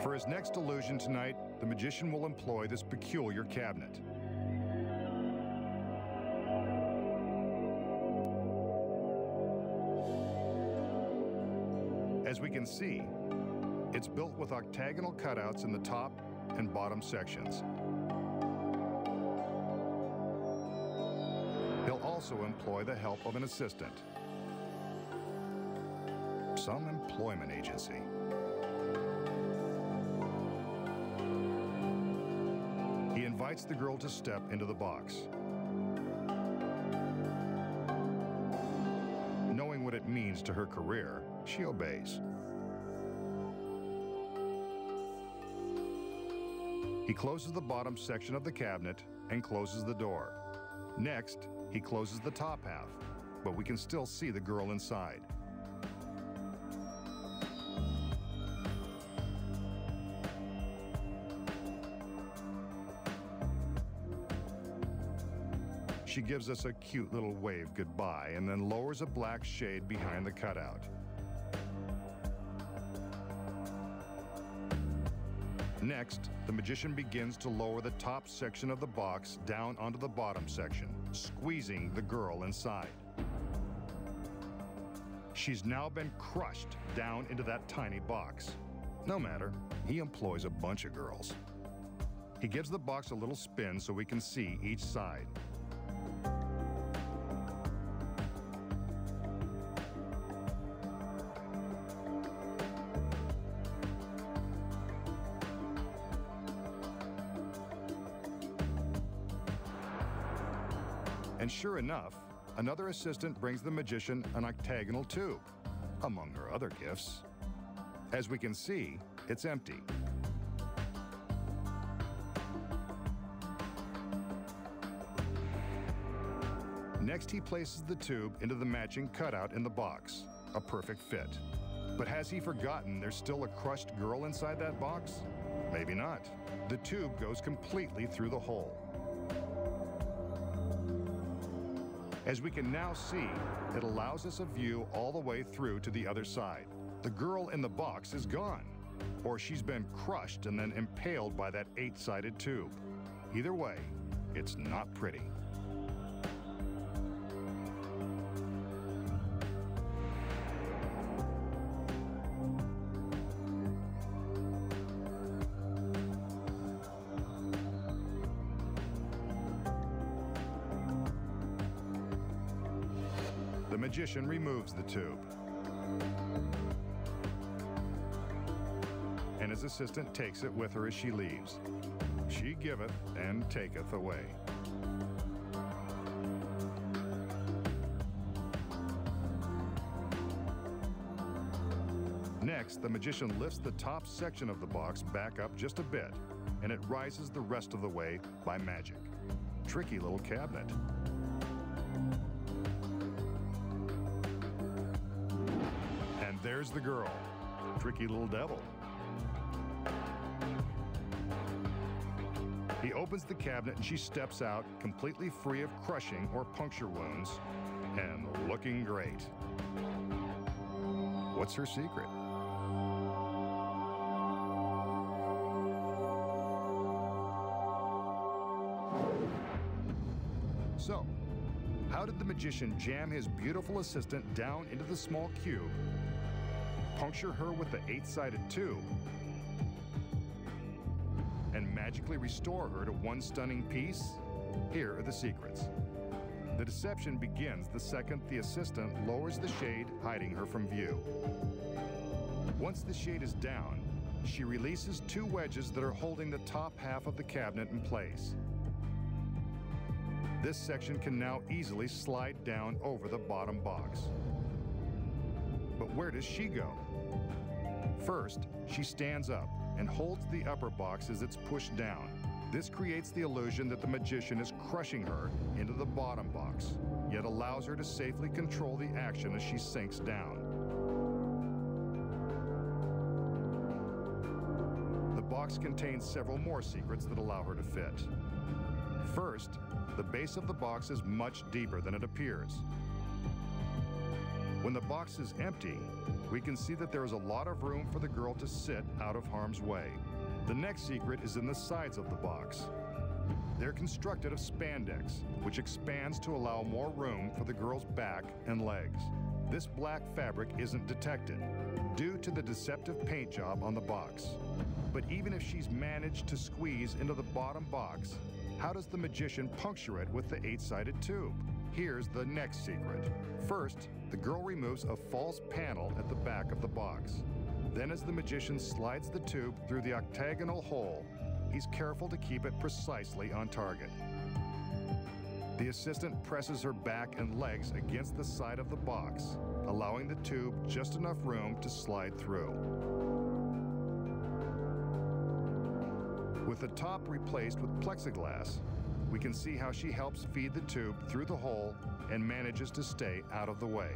For his next illusion tonight, the magician will employ this peculiar cabinet. As we can see, it's built with octagonal cutouts in the top and bottom sections. He'll also employ the help of an assistant, some employment agency. He invites the girl to step into the box. Knowing what it means to her career, she obeys. He closes the bottom section of the cabinet and closes the door. Next, he closes the top half, but we can still see the girl inside. She gives us a cute little wave goodbye and then lowers a black shade behind the cutout. Next, the magician begins to lower the top section of the box down onto the bottom section, squeezing the girl inside. She's now been crushed down into that tiny box. No matter, he employs a bunch of girls. He gives the box a little spin so we can see each side. And sure enough, another assistant brings the magician an octagonal tube, among her other gifts. As we can see, it's empty. Next, he places the tube into the matching cutout in the box, a perfect fit. But has he forgotten there's still a crushed girl inside that box? Maybe not. The tube goes completely through the hole. As we can now see, it allows us a view all the way through to the other side. The girl in the box is gone, or she's been crushed and then impaled by that 8-sided tube. Either way, it's not pretty. The magician removes the tube, and his assistant takes it with her as she leaves. She giveth and taketh away. Next, the magician lifts the top section of the box back up just a bit, and it rises the rest of the way by magic. Tricky little cabinet. And there's the girl. Tricky little devil. He opens the cabinet and she steps out, completely free of crushing or puncture wounds, and looking great. What's her secret? So, how did the magician jam his beautiful assistant down into the small cube, puncture her with the 8-sided tube, and magically restore her to one stunning piece? Here are the secrets. The deception begins the second the assistant lowers the shade, hiding her from view. Once the shade is down, she releases 2 wedges that are holding the top half of the cabinet in place. This section can now easily slide down over the bottom box. But where does she go? First, she stands up and holds the upper box as it's pushed down. This creates the illusion that the magician is crushing her into the bottom box, yet allows her to safely control the action as she sinks down. The box contains several more secrets that allow her to fit. First, the base of the box is much deeper than it appears. When the box is empty, we can see that there is a lot of room for the girl to sit out of harm's way. The next secret is in the sides of the box. They're constructed of spandex, which expands to allow more room for the girl's back and legs. This black fabric isn't detected due to the deceptive paint job on the box. But even if she's managed to squeeze into the bottom box, how does the magician puncture it with the 8-sided tube? Here's the next secret. First, the girl removes a false panel at the back of the box. Then as the magician slides the tube through the octagonal hole, he's careful to keep it precisely on target. The assistant presses her back and legs against the side of the box, allowing the tube just enough room to slide through. With the top replaced with plexiglass, we can see how she helps feed the tube through the hole and manages to stay out of the way.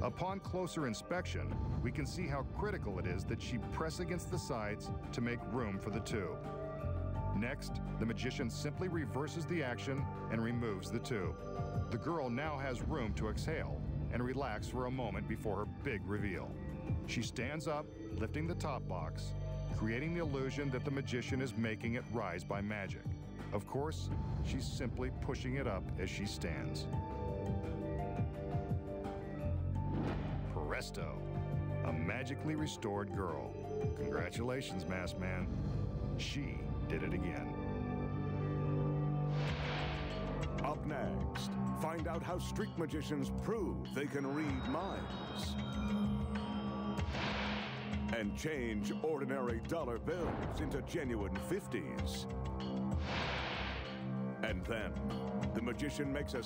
Upon closer inspection, we can see how critical it is that she press against the sides to make room for the tube. Next, the magician simply reverses the action and removes the tube. The girl now has room to exhale and relax for a moment before her big reveal. She stands up, lifting the top box, creating the illusion that the magician is making it rise by magic. Of course, she's simply pushing it up as she stands. Presto, a magically restored girl. Congratulations, Masked Man. She did it again. Up next, find out how street magicians prove they can read minds and change ordinary dollar bills into genuine 50s. And then, the magician makes a